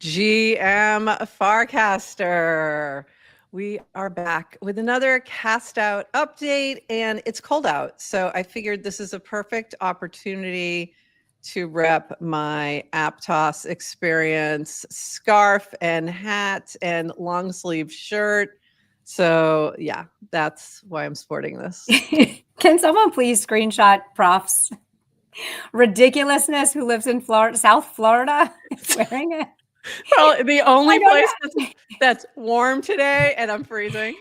GM Farcaster. We are back with another cast out update, and it's cold out. So I figured this is a perfect opportunity to rep my Aptos experience scarf and hat and long sleeve shirt. So yeah, that's why I'm sporting this. Can someone please screenshot Prof's ridiculousness who lives in Florida, South Florida, is wearing it? Probably the only place that's warm today, and I'm freezing.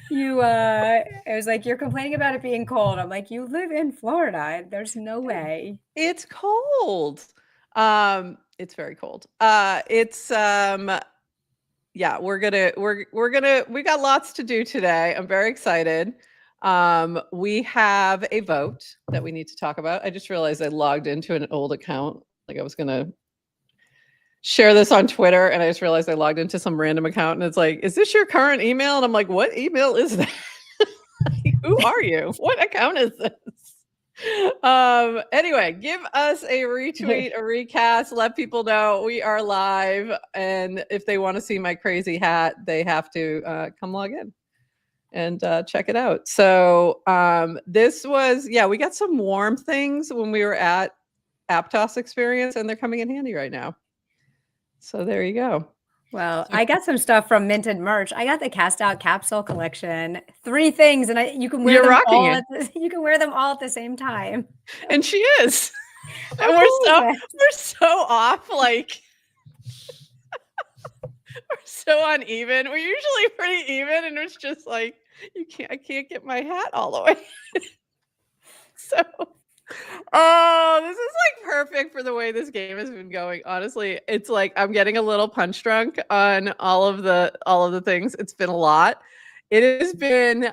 I was like, you're complaining about it being cold. I'm like, you live in Florida. There's no way. It's cold. It's very cold. Yeah, we got lots to do today. I'm very excited. We have a vote that we need to talk about. I just realized I logged into an old account. Like I was gonna share this on Twitter, and I just realized I logged into some random account, and it's like, is this your current email? And I'm like, what email is that? Like, who are you? What account is this? Anyway, give us a retweet, a recast, let people know we are live, and if they want to see my crazy hat, they have to come log in and check it out. So this was, we got some warm things when we were at Aptos Experience, and they're coming in handy right now. So there you go. Well, I got some stuff from Minted Merch. I got the Cast Out capsule collection. 3 things, and you can wear them all. You can wear them all at the same time. And she is. And we're so off. Like we're so uneven. We're usually pretty even, and it's just like I can't get my hat all the way. So. Oh, this is like perfect for the way this game has been going. Honestly, it's like I'm getting a little punch drunk on all of the things. It's been a lot. It has been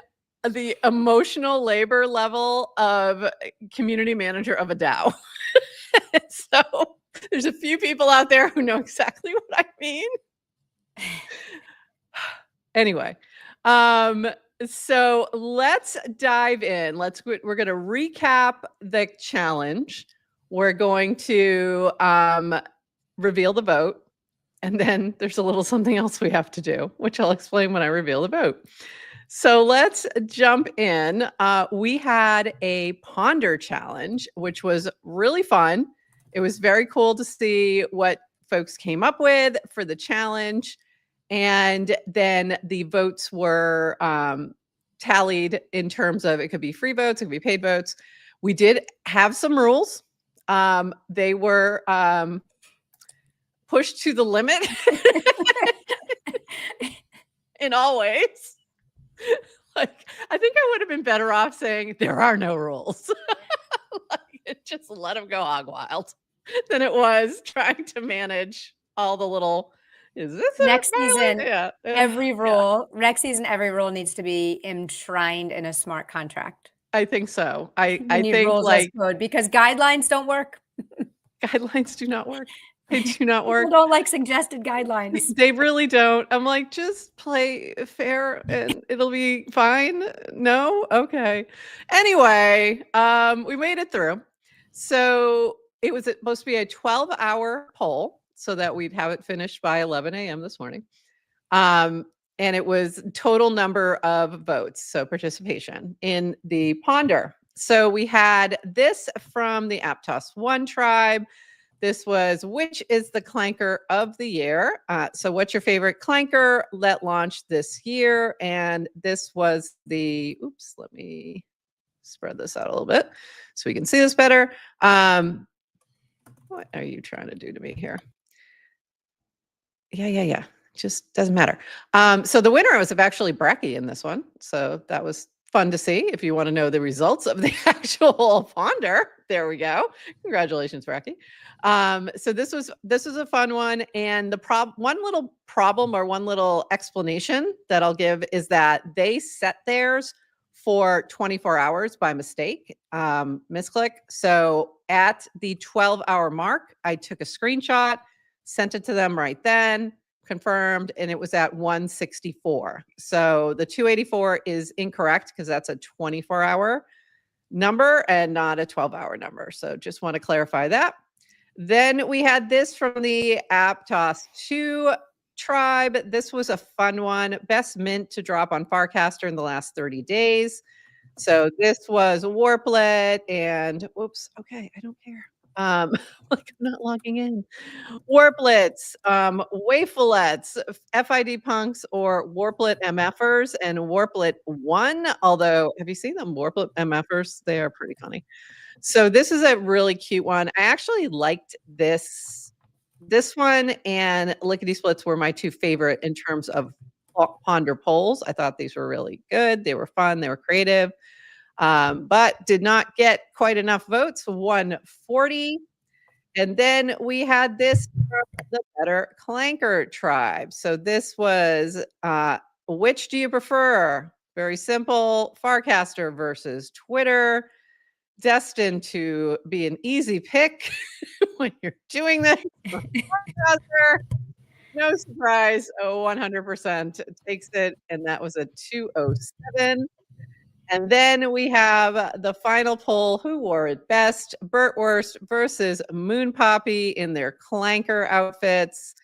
the emotional labor level of community manager of a DAO. So there's a few people out there who know exactly what I mean. Anyway, so let's dive in. We're going to recap the challenge. We're going to reveal the vote. And then there's a little something else we have to do, which I'll explain when I reveal the vote. So let's jump in. We had a ponder challenge, which was really fun. It was very cool to see what folks came up with for the challenge. And then the votes were tallied in terms of, it could be free votes, it could be paid votes. We did have some rules. They were pushed to the limit in all ways. Like, I think I would have been better off saying there are no rules. Like, just let them go hog wild than it was trying to manage all the little. Is this next season? Yeah. Every rule, next season, every rule needs to be enshrined in a smart contract. I think so. I think rules like code, because guidelines don't work. Guidelines do not work. They do not work. People don't like suggested guidelines. They really don't. I'm like, just play fair and it'll be fine. No? Okay. Anyway, we made it through. So it was supposed to be a 12-hour poll so that we'd have it finished by 11 a.m. this morning. And it was total number of votes, so participation in the ponder. So we had this from the Aptos 1 tribe. This was, which is the clanker of the year? So what's your favorite clanker that launched this year? And this was the, oops, let me spread this out a little bit so we can see this better. What are you trying to do to me here? Yeah. Just doesn't matter. So the winner was actually Bracky in this one. So that was fun to see. If you want to know the results of the actual ponder, there we go. Congratulations, Bracky. So this was a fun one. And the one little problem or one little explanation that I'll give is that they set theirs for 24 hours by mistake, misclick. So at the 12-hour mark, I took a screenshot, sent it to them right then, confirmed, and it was at 164. So the 284 is incorrect because that's a 24-hour number and not a 12-hour number. So just want to clarify that. Then we had this from the Aptos 2 tribe. This was a fun one. Best mint to drop on Farcaster in the last 30 days. So this was Warplet and whoops. Okay, I don't care. Like I'm not logging in. Warplets, Wafelets, FID punks, or Warplet MFers and Warplet 1. Although, have you seen them Warplet MFers? They are pretty funny. So this is a really cute one. I actually liked this one and Lickety Splits were my two favorite in terms of ponder polls. I thought these were really good. They were fun. They were creative, but did not get quite enough votes. 140. And then we had this from the Better Clanker tribe. So this was, which do you prefer? Very simple. Farcaster versus Twitter. Destined to be an easy pick when you're doing this. Farcaster, no surprise. 100% takes it. And that was a 207. And then we have the final poll. Who wore it best? Burtwurst versus Moon Poppy in their clanker outfits.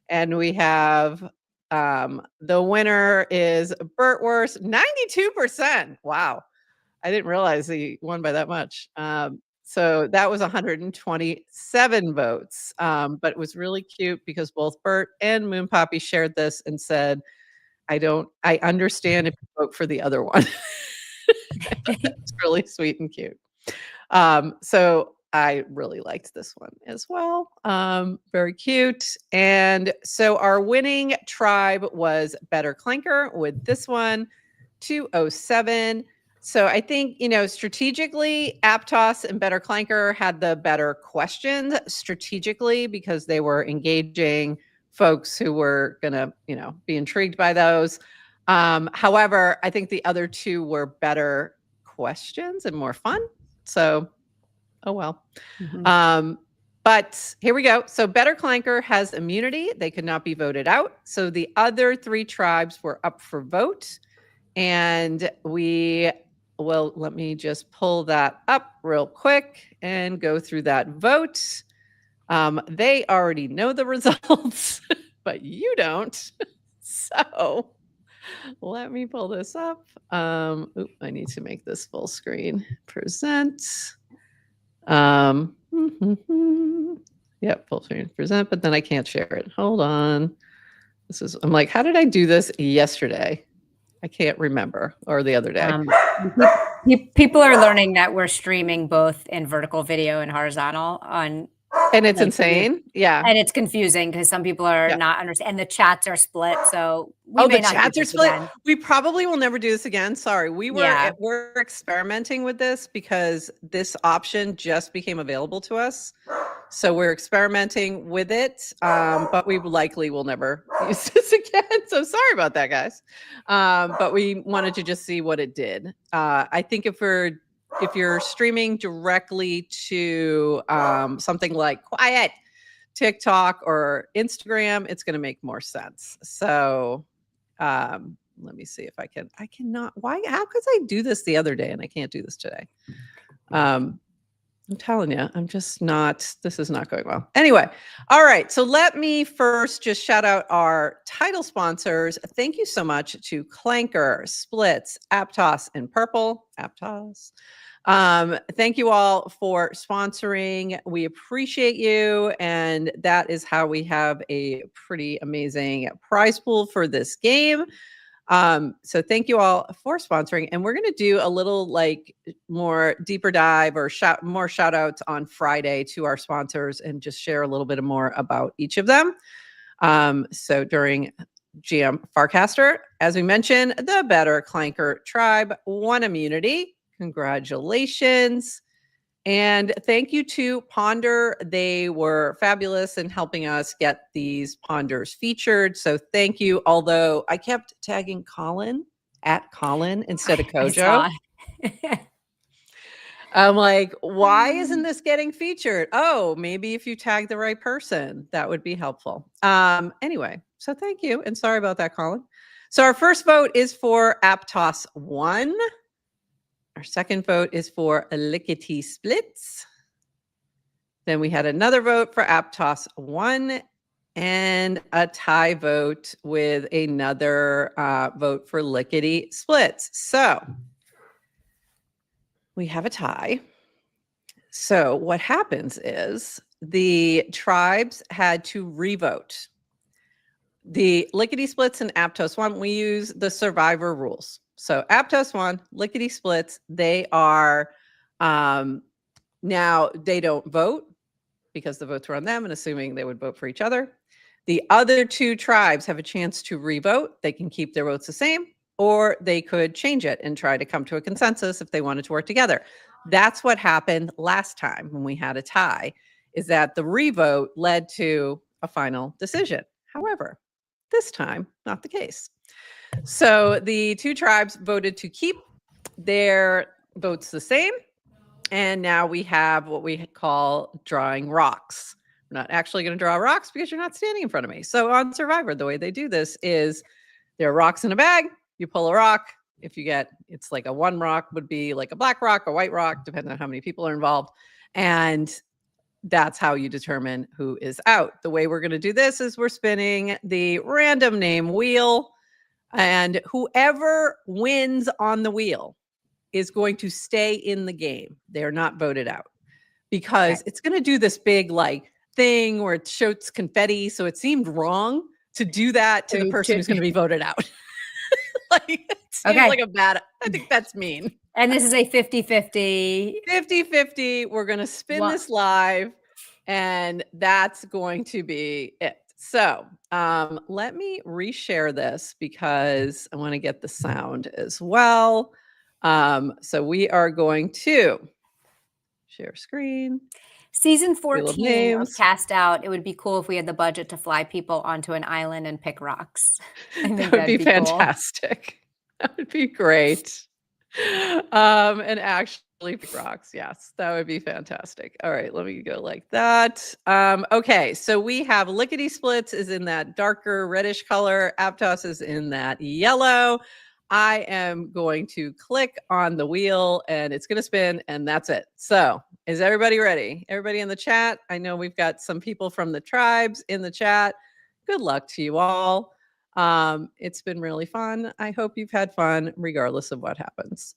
And we have the winner is Burtwurst, 92%. Wow. I didn't realize he won by that much. So that was 127 votes. But it was really cute because both Bert and Moon Poppy shared this and said, I understand if you vote for the other one. It's really sweet and cute. So I really liked this one as well. Very cute. And so our winning tribe was Better Clanker with this one, 207. So I think, strategically, Aptos and Better Clanker had the better questions strategically because they were engaging folks who were going to, be intrigued by those. However, I think the other two were better questions and more fun. So, oh well. But here we go. So Better Clanker has immunity. They could not be voted out. So the other three tribes were up for vote. And let me just pull that up real quick and go through that vote. They already know the results, but you don't. So let me pull this up. I need to make this full screen. Present. Yep, full screen present, but then I can't share it. Hold on. I'm like, how did I do this yesterday? I can't remember, or the other day. People are learning that we're streaming both in vertical video and horizontal on. And it's insane. Yeah. And it's confusing because some people are not understanding. And the chats are split. So the chats are split. Again. We probably will never do this again. Sorry. We're experimenting with this because this option just became available to us. So we're experimenting with it. But we likely will never use this again. So sorry about that, guys. But we wanted to just see what it did. I think if you're streaming directly to something like Quiet, TikTok, or Instagram, it's going to make more sense. So let me see if I cannot. How could I do this the other day and I can't do this today? I'm telling you, this is not going well. Anyway, all right. So let me first just shout out our title sponsors. Thank you so much to Clanker, Splits, Aptos, and Purple. Aptos. Thank you all for sponsoring. We appreciate you. And that is how we have a pretty amazing prize pool for this game. So thank you all for sponsoring. And we're going to do a little more deeper dive or more shout outs on Friday to our sponsors and just share a little bit more about each of them. So during GM Farcaster, as we mentioned, the Better Clanker tribe won immunity. Congratulations. And thank you to Ponder. They were fabulous in helping us get these Ponders featured. So thank you. Although I kept tagging Colin instead of Kojo. I'm like, why isn't this getting featured? Oh, maybe if you tag the right person, that would be helpful. Anyway, so thank you. And sorry about that, Colin. So our first vote is for Aptos 1. Our second vote is for Lickety Splits. Then we had another vote for Aptos 1 and a tie vote with another vote for Lickety Splits. So we have a tie. So what happens is the tribes had to revote. The Lickety Splits and Aptos 1, we use the survivor rules. So Aptos 1, Lickety Splits, they are now they don't vote because the votes were on them and assuming they would vote for each other. The other two tribes have a chance to revote. They can keep their votes the same, or they could change it and try to come to a consensus if they wanted to work together. That's what happened last time when we had a tie, is that the revote led to a final decision. However, this time, not the case. So the two tribes voted to keep their votes the same. And now we have what we call drawing rocks. We're not actually going to draw rocks because you're not standing in front of me. So on Survivor, the way they do this is there are rocks in a bag. You pull a rock. If you get, it's like a one rock would be like a black rock, a white rock, depending on how many people are involved. And that's how you determine who is out. The way we're going to do this is we're spinning the random name wheel. And whoever wins on the wheel is going to stay in the game. They're not voted out because it's going to do this big like thing where it shoots confetti. So it seemed wrong to do that to the person who's going to be voted out. Like, it seems like a bad, I think that's mean. And this is a 50-50. 50-50. We're going to spin this live and that's going to be it. So let me reshare this because I want to get the sound as well. So we are going to share screen. Season 14 of CastOut. It would be cool if we had the budget to fly people onto an island and pick rocks. That would be fantastic. Cool. That would be great. And actually pick rocks. Yes, that would be fantastic. All right, let me go like that. Okay, so we have Lickety Splits is in that darker reddish color. Aptos is in that yellow. I am going to click on the wheel and it's going to spin and that's it. So is everybody ready? Everybody in the chat? I know we've got some people from the tribes in the chat. Good luck to you all. It's been really fun. I hope you've had fun regardless of what happens.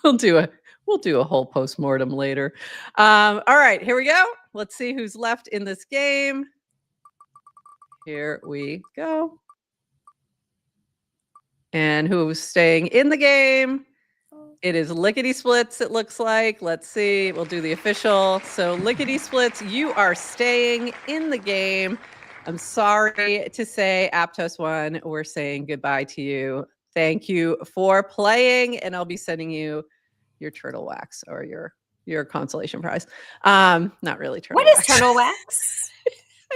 We'll do a whole postmortem later. All right, here we go. Let's see who's left in this game. Here we go. And who's staying in the game? It is Lickety Splits, it looks like. Let's see. We'll do the official. So Lickety Splits, you are staying in the game. I'm sorry to say, Aptos 1, we're saying goodbye to you. Thank you for playing, and I'll be sending you your turtle wax or your consolation prize. Not really turtle wax. What is turtle wax?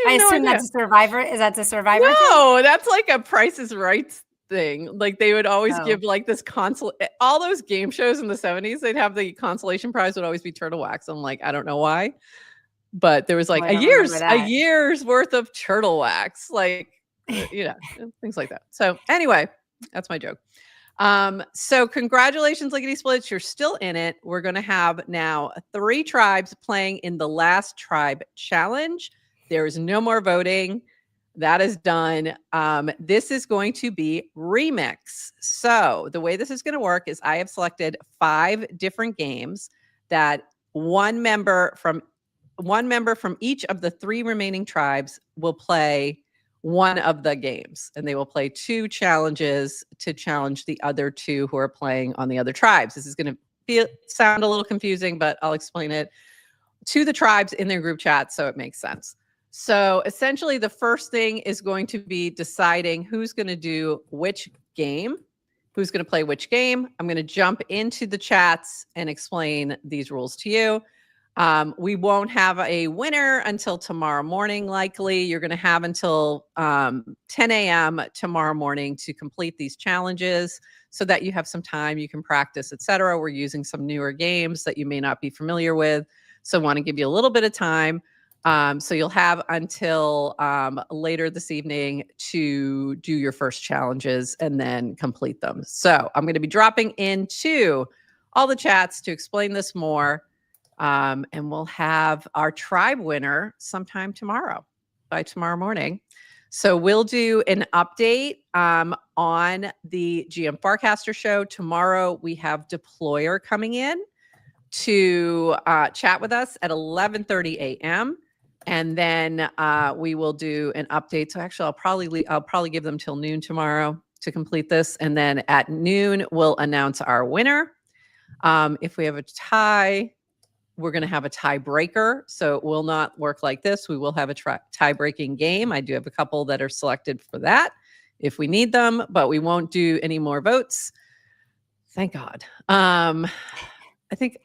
I assume that's a Survivor. Is that the Survivor? No, that's like a Price is Right thing. Like they would always give like this all those game shows in the 70s, they'd have the consolation prize would always be turtle wax. I'm like, I don't know why, but there was like a year's worth of turtle wax, like things like that. So anyway, that's my joke. So congratulations, Lickety Splits, you're still in it. We're going to have now 3 tribes playing in the last tribe challenge. There is no more voting. That is done. This is going to be remix. So the way this is going to work is I have selected 5 different games that one member from each of the 3 remaining tribes will play one of the games, and they will play 2 challenges to challenge the other 2 who are playing on the other tribes. This is going to sound a little confusing, but I'll explain it to the tribes in their group chat so it makes sense. So essentially the first thing is going to be deciding who's going to do which game, who's going to play which game. I'm going to jump into the chats and explain these rules to you. We won't have a winner until tomorrow morning, likely. You're going to have until 10 a.m. tomorrow morning to complete these challenges so that you have some time, you can practice, etc. We're using some newer games that you may not be familiar with, so I want to give you a little bit of time. So you'll have until later this evening to do your first challenges and then complete them. So I'm going to be dropping into all the chats to explain this more. And we'll have our tribe winner sometime by tomorrow morning. So we'll do an update on the GM Farcaster show. Tomorrow we have Deployer coming in to chat with us at 11:30 a.m. And then we will do an update. So actually, I'll probably give them till noon tomorrow to complete this. And then at noon, we'll announce our winner. If we have a tie, we're going to have a tiebreaker. So it will not work like this. We will have a tie-breaking game. I do have a couple that are selected for that if we need them, but we won't do any more votes. Thank God. I think,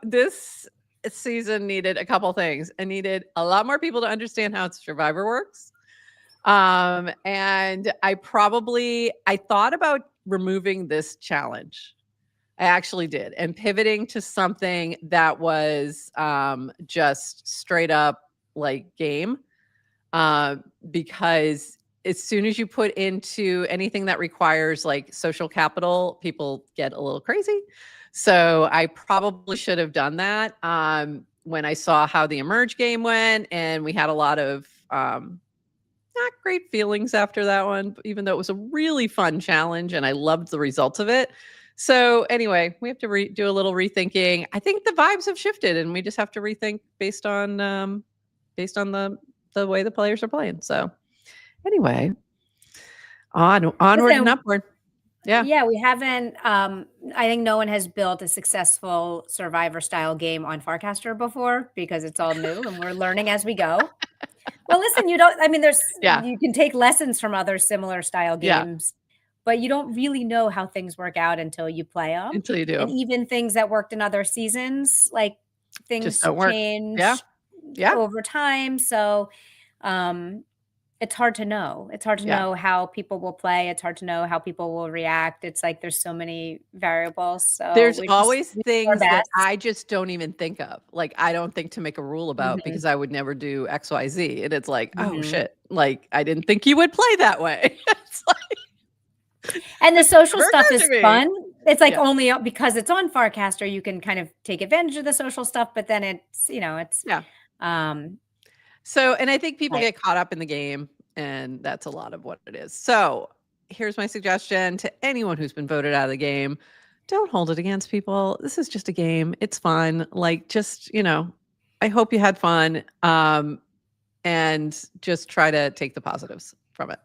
this season needed a couple things. It needed a lot more people to understand how Survivor works. And I thought about removing this challenge. I actually did, and pivoting to something that was just straight up like game, because as soon as you put into anything that requires like social capital, people get a little crazy. So I probably should have done that when I saw how the Emerge game went, and we had a lot of not great feelings after that one, even though it was a really fun challenge and I loved the results of it. So anyway, we have to do a little rethinking. I think the vibes have shifted, and we just have to rethink based on the way the players are playing. So anyway, onward and upward. Yeah, we haven't. I think no one has built a successful Survivor style game on Farcaster before because it's all new and we're learning as we go. Well, listen, you can take lessons from other similar style games. But you don't really know how things work out until you play them. Until you do. And even things that worked in other seasons, like things change over time. So it's hard to know. It's hard to know how people will play. It's hard to know how people will react. It's like there's so many variables. So there's always things that I just don't even think of. Like I don't think to make a rule about because I would never do XYZ. And it's like, oh shit. Like I didn't think you would play that way. It's like, and the social stuff is fun. It's like only because it's on Farcaster, you can kind of take advantage of the social stuff, but then it's. So, and I think people get caught up in the game, and that's a lot of what it is. So here's my suggestion to anyone who's been voted out of the game. Don't hold it against people. This is just a game. It's fun. Like just, I hope you had fun. And just try to take the positives from it.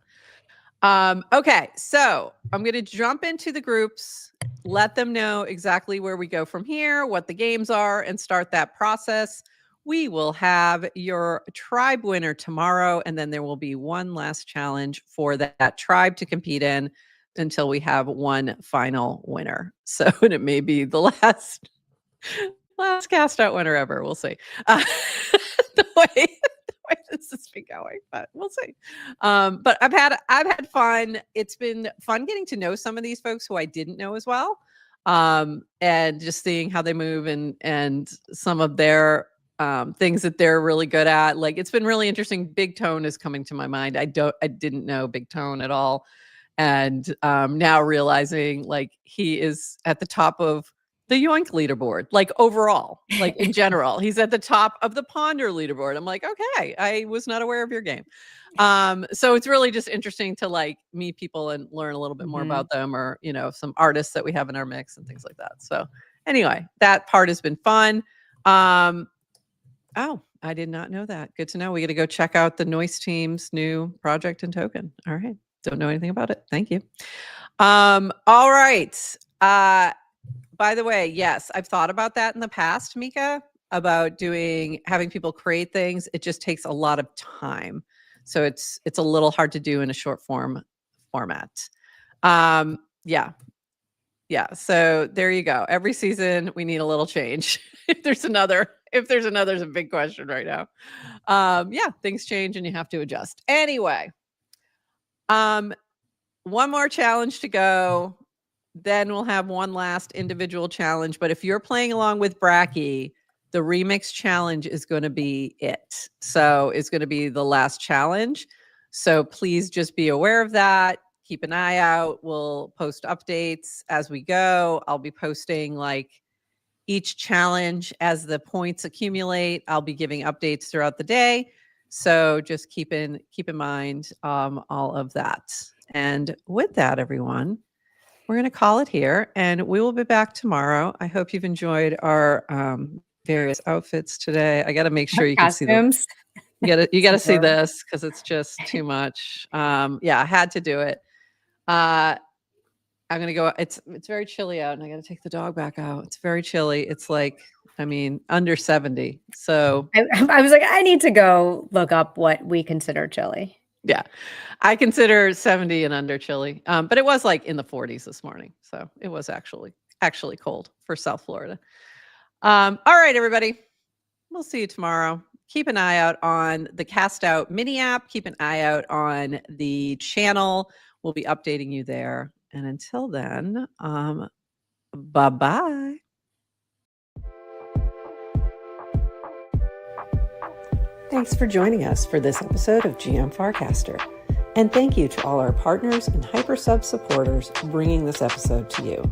Okay, so I'm going to jump into the groups, let them know exactly where we go from here, what the games are, and start that process. We will have your tribe winner tomorrow, and then there will be one last challenge for that tribe to compete in until we have one final winner. So, and it may be the last cast out winner ever. We'll see. The way this has been going, but we'll see. But I've had fun. It's been fun getting to know some of these folks who I didn't know as well, and just seeing how they move and some of their things that they're really good at. Like it's been really interesting. Big Tone is coming to my mind. I didn't know Big Tone at all, and now realizing like he is at the top of the Yoink leaderboard, like overall, like in general, he's at the top of the Ponder leaderboard. I'm like, okay, I was not aware of your game. So it's really just interesting to like meet people and learn a little bit more about them, or, some artists that we have in our mix and things like that. So anyway, that part has been fun. Oh, I did not know that. Good to know. We got to go check out the Noise team's new project and token. All right. Don't know anything about it. Thank you. All right. By the way, yes, I've thought about that in the past, Mika, about having people create things. It just takes a lot of time. So it's a little hard to do in a short format. Yeah. So there you go. Every season we need a little change. If there's another, there's a big question right now. Things change and you have to adjust. Anyway, one more challenge to go. Then we'll have one last individual challenge. But if you're playing along with Bracky, the remix challenge is going to be it. So it's going to be the last challenge. So please just be aware of that. Keep an eye out. We'll post updates as we go. I'll be posting like each challenge. As the points accumulate, I'll be giving updates throughout the day. So just keep in mind all of that. And with that, everyone, we're going to call it here, and we will be back tomorrow. I hope you've enjoyed our various outfits today. I got to make sure you can see them. You got to see this because it's just too much. Yeah, I had to do it. I'm going to go. It's very chilly out, and I got to take the dog back out. It's very chilly. It's like, under 70. So I was like, I need to go look up what we consider chilly. Yeah, I consider 70 and under chilly, but it was like in the 40s this morning. So it was actually cold for South Florida. All right, everybody, we'll see you tomorrow. Keep an eye out on the CastOut mini app. Keep an eye out on the channel. We'll be updating you there. And until then, bye-bye. Thanks for joining us for this episode of GM Farcaster. And thank you to all our partners and HyperSub supporters bringing this episode to you.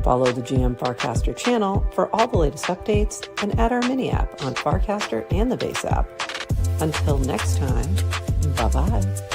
Follow the GM Farcaster channel for all the latest updates and add our mini app on Farcaster and the base app. Until next time, bye-bye.